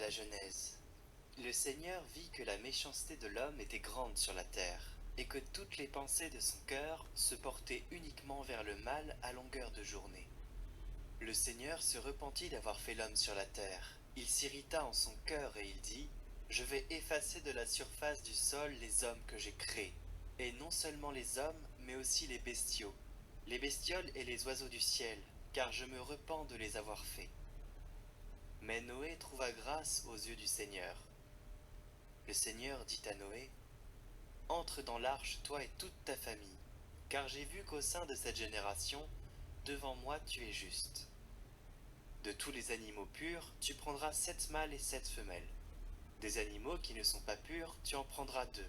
la Genèse. Le Seigneur vit que la méchanceté de l'homme était grande sur la terre, et que toutes les pensées de son cœur se portaient uniquement vers le mal à longueur de journée. Le Seigneur se repentit d'avoir fait l'homme sur la terre. Il s'irrita en son cœur et il dit, Je vais effacer de la surface du sol les hommes que j'ai créés, et non seulement les hommes, mais aussi les bestioles et les oiseaux du ciel, car je me repens de les avoir faits. Mais Noé trouva grâce aux yeux du Seigneur. Le Seigneur dit à Noé, Entre dans l'arche, toi et toute ta famille, car j'ai vu qu'au sein de cette génération, devant moi tu es juste. De tous les animaux purs, tu prendras 7 mâles et 7 femelles. Des animaux qui ne sont pas purs, tu en prendras 2,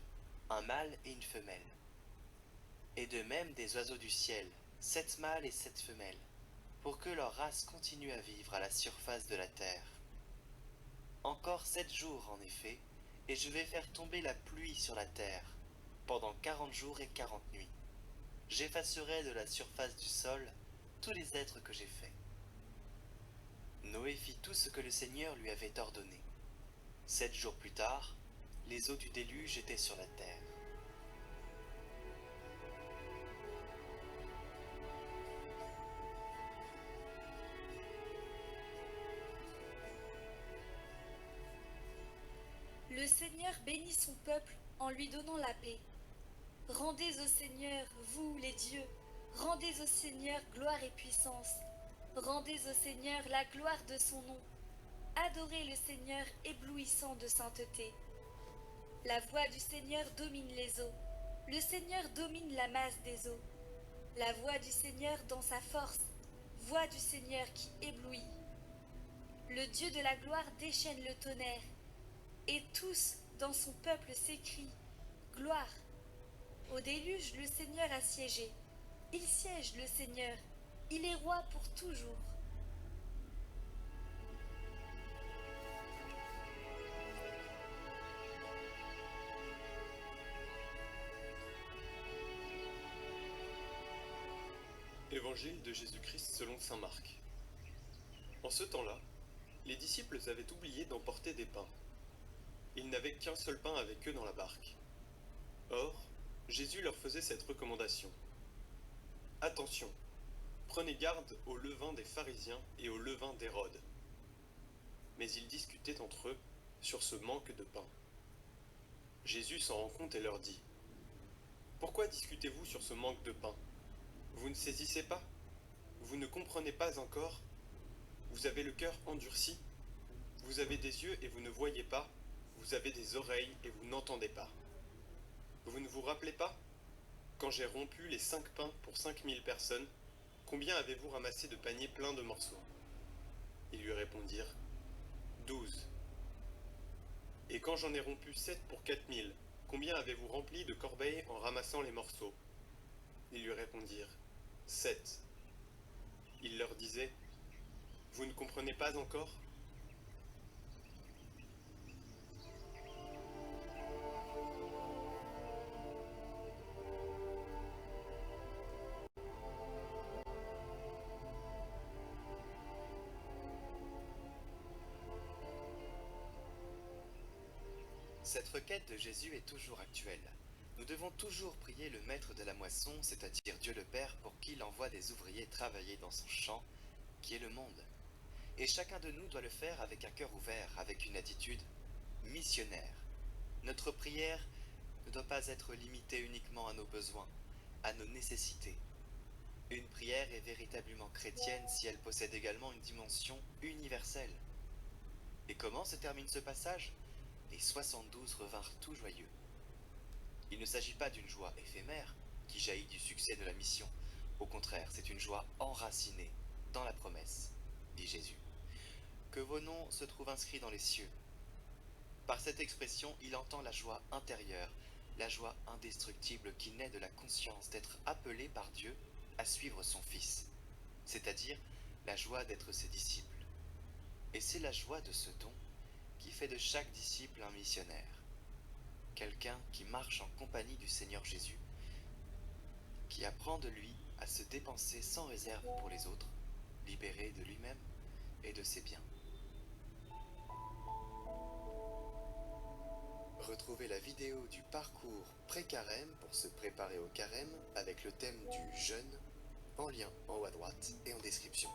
un mâle et une femelle. Et de même des oiseaux du ciel, 7 mâles et 7 femelles, pour que leur race continue à vivre à la surface de la terre. Encore 7 jours en effet, et je vais faire tomber la pluie sur la terre, pendant 40 jours et 40 nuits. J'effacerai de la surface du sol tous les êtres que j'ai faits. Noé fit tout ce que le Seigneur lui avait ordonné. 7 jours plus tard, les eaux du déluge étaient sur la terre. Le Seigneur bénit son peuple en lui donnant la paix. Rendez au Seigneur, vous les dieux, rendez au Seigneur gloire et puissance. Rendez au Seigneur la gloire de son nom. Adorez le Seigneur éblouissant de sainteté. La voix du Seigneur domine les eaux. Le Seigneur domine la masse des eaux. La voix du Seigneur dans sa force, voix du Seigneur qui éblouit. Le Dieu de la gloire déchaîne le tonnerre, et tous dans son peuple s'écrient Gloire. Au déluge, le Seigneur a siégé. Il siège, le Seigneur. Il est roi pour toujours. Évangile de Jésus-Christ selon saint Marc. En ce temps-là, les disciples avaient oublié d'emporter des pains. Ils n'avaient qu'un seul pain avec eux dans la barque. Or, Jésus leur faisait cette recommandation. Attention, prenez garde au levain des pharisiens et au levain d'Hérode. Mais ils discutaient entre eux sur ce manque de pain. Jésus s'en rend compte et leur dit, Pourquoi discutez-vous sur ce manque de pain? Vous ne saisissez pas? Vous ne comprenez pas encore? Vous avez le cœur endurci? Vous avez des yeux et vous ne voyez pas? Vous avez des oreilles et vous n'entendez pas? Vous ne vous rappelez pas? Quand j'ai rompu les 5 pains pour 5000 personnes, combien avez-vous ramassé de paniers pleins de morceaux? Ils lui répondirent, 12. Et quand j'en ai rompu 7 pour 4000, combien avez-vous rempli de corbeilles en ramassant les morceaux? Ils lui répondirent, 7. Il leur disait, Vous ne comprenez pas encore? Cette requête de Jésus est toujours actuelle. Nous devons toujours prier le maître de la moisson, c'est-à-dire Dieu le Père, pour qu'il envoie des ouvriers travailler dans son champ, qui est le monde. Et chacun de nous doit le faire avec un cœur ouvert, avec une attitude missionnaire. Notre prière ne doit pas être limitée uniquement à nos besoins, à nos nécessités. Une prière est véritablement chrétienne si elle possède également une dimension universelle. Et comment se termine ce passage? Les 72 revinrent tout joyeux. Il ne s'agit pas d'une joie éphémère qui jaillit du succès de la mission. Au contraire, c'est une joie enracinée dans la promesse, dit Jésus. Que vos noms se trouvent inscrits dans les cieux. Par cette expression, il entend la joie intérieure, la joie indestructible qui naît de la conscience d'être appelé par Dieu à suivre son Fils, c'est-à-dire la joie d'être ses disciples. Et c'est la joie de ce don qui fait de chaque disciple un missionnaire, quelqu'un qui marche en compagnie du Seigneur Jésus, qui apprend de lui à se dépenser sans réserve pour les autres, libéré de lui-même et de ses biens. retrouver la vidéo du parcours pré-carême pour se préparer au carême avec le thème du jeûne en lien en haut à droite et en description.